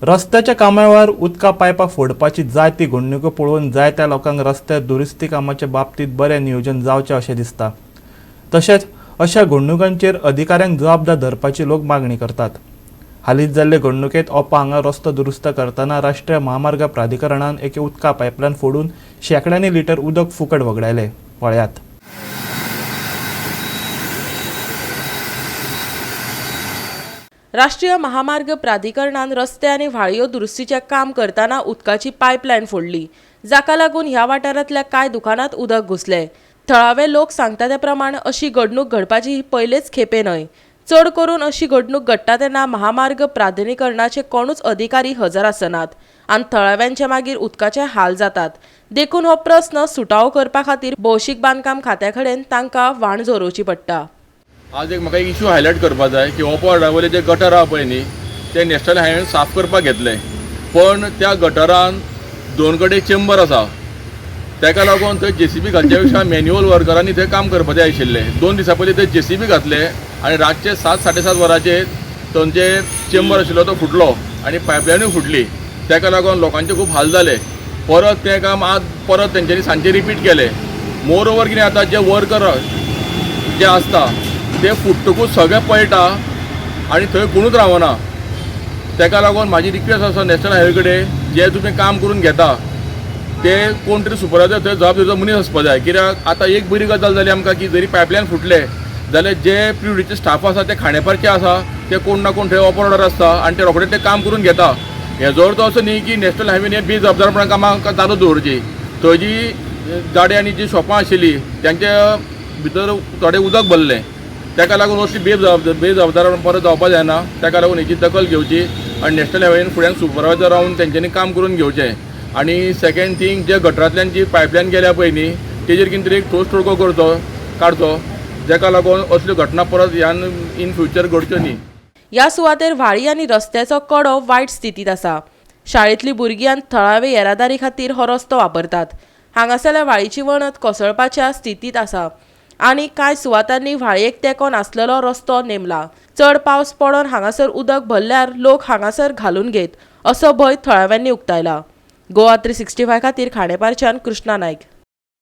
रस्त्याच्या कामार उदका पायपां फोडपाची जाय ती घडणुको पळोवन जायत्या लोकांक रस्त्या दुरुस्ती कामाच्या बाबतीत बरें नियोजन जावचें अशें दिसता। तशेंच अशा घडणुकांचेर अधिकाऱ्यांक जबाबदार धरपाची लोक मागणी करतात। हालींच जाल्ले घडणुकेंत ओपा हांगा रस्तो दुरुस्त करतना राष्ट्रीय महामार्ग प्राधिकरणान एके उदका पायपलायन फोडून शेकड्यांनी लिटर उदक फुकट वगडायले। पळयात। राष्ट्रीय महामार्ग प्राधिकरणान रस्ते आनी व्हाळयो दुरुस्तीचे काम करताना उदकाची पायपलायन फोडली, जाका लागून ह्या वाठारांतल्या कांय दुकानांत उदक घुसले। थळावे लोक सांगता ते प्रमाण अशी घडणूक घडपाची ही पयलेच खेपे न्हय। चड करून अशी घडणूक घडटा तेन्ना महामार्ग प्राधिकरणाचे कोणूच अधिकारी हजर आसनात आनी थळाव्यांचे मागीर उदकाचे हाल जातात। देखून हो प्रस्न सुटावो करपा खातीर भौशीक बांदकाम खात्या कडेन तांकां वाण जोडोवची पडटा। आज एक इश्यू हायलायट करपा जाय की ओपो वाठारावयले जे गटर आहा पळय न्ही ते नॅशनल हायवेन साफ करपाक घेतले, पण त्या गटरान दोन कडेन चेंबर आसा, ताका लागून थंय जेसीबी घालच्या पेक्षा मॅन्युअल वर्करांनी थंय काम करपाचें आशिल्लें। 2 दिसां पयलीं थंय जेसीबी घातले आनी रातचे 7-7:30 वरांचेर थंयचे चेंबर आशिल्लो तो फुटलो आनी पायपलायनूय फुटली। ताका लागून लोकांचे खूब हाल जाले। परत तें काम आज परत तेंच्यांनी सांजचे रिपीट केलें। मोर ओवर कितें जाता, जे वर्कर जे आसता ते फुट्टकूच सगळे पळटा आनी थंय कोणूच रावना। ताका लागून म्हाजी रिक्वेस्ट आसा नॅशनल हायवे कडेन, जे तुमी काम करून घेता ते कोण तरी सुपरवायझर थंय जबाबदारीचो मनीस आसपा जाय। कित्याक आतां एक बरी गजाल जाली आमकां की जरी पायपलायन फुटले जाल्यार जे प्रिव्हिटीचे स्टाफ आसा ते खांडेपारचे आसा, ते कोण ना कोण थंय ऑपरेटर आसता आनी ते रोखडे ते काम करून घेता। हेजो अर्थ असो न्ही की नॅशनल हायवेन हे बेजबाबदारपणान कामां चालू दवरची। थंय जी गाडी आनी जी शॉपां आशिल्लीं त्यांच्या भितर थोडें उदक भरलें, ताका लागून असली बेजबाबदारपण परत जावपा जायना। ताका लागून हेची दखल घेवची आनी नॅशनल हायवेन फुड्यान सुपरवायझर रावन तेंच्यांनी काम करून घेवचें। आनी सेकंड थिंग, जे गटरांतल्यान जी पायपलायन गेल्या पळय न्ही तेजेर कितें तरी एक ठोस तोडगो काडचो, जाका लागून असल्यो घटना परत इन फ्युचर घडच्यो न्ही। ह्या सुवातेर व्हाळी आनी रस्त्याचो कडो वायट स्थितीत आसा। शाळेंतलीं भुरगीं आनी थळावे येरादारी खातीर हो रस्तो वापरतात। हांगासरल्या व्हाळीची वणत कोसळपाच्या स्थितीत आसा आनी कांय सुवातांनी व्हाळयेक तेंको नासलेलो रस्तो नेमला। चड पावस पडोन हांगासर उदक भरल्यार लोक हांगासर घालून घेत असो भंय थळाव्यांनी उक्तायला। गोवा 365 खातीर खांडेपारच्यान कृष्णा नायक।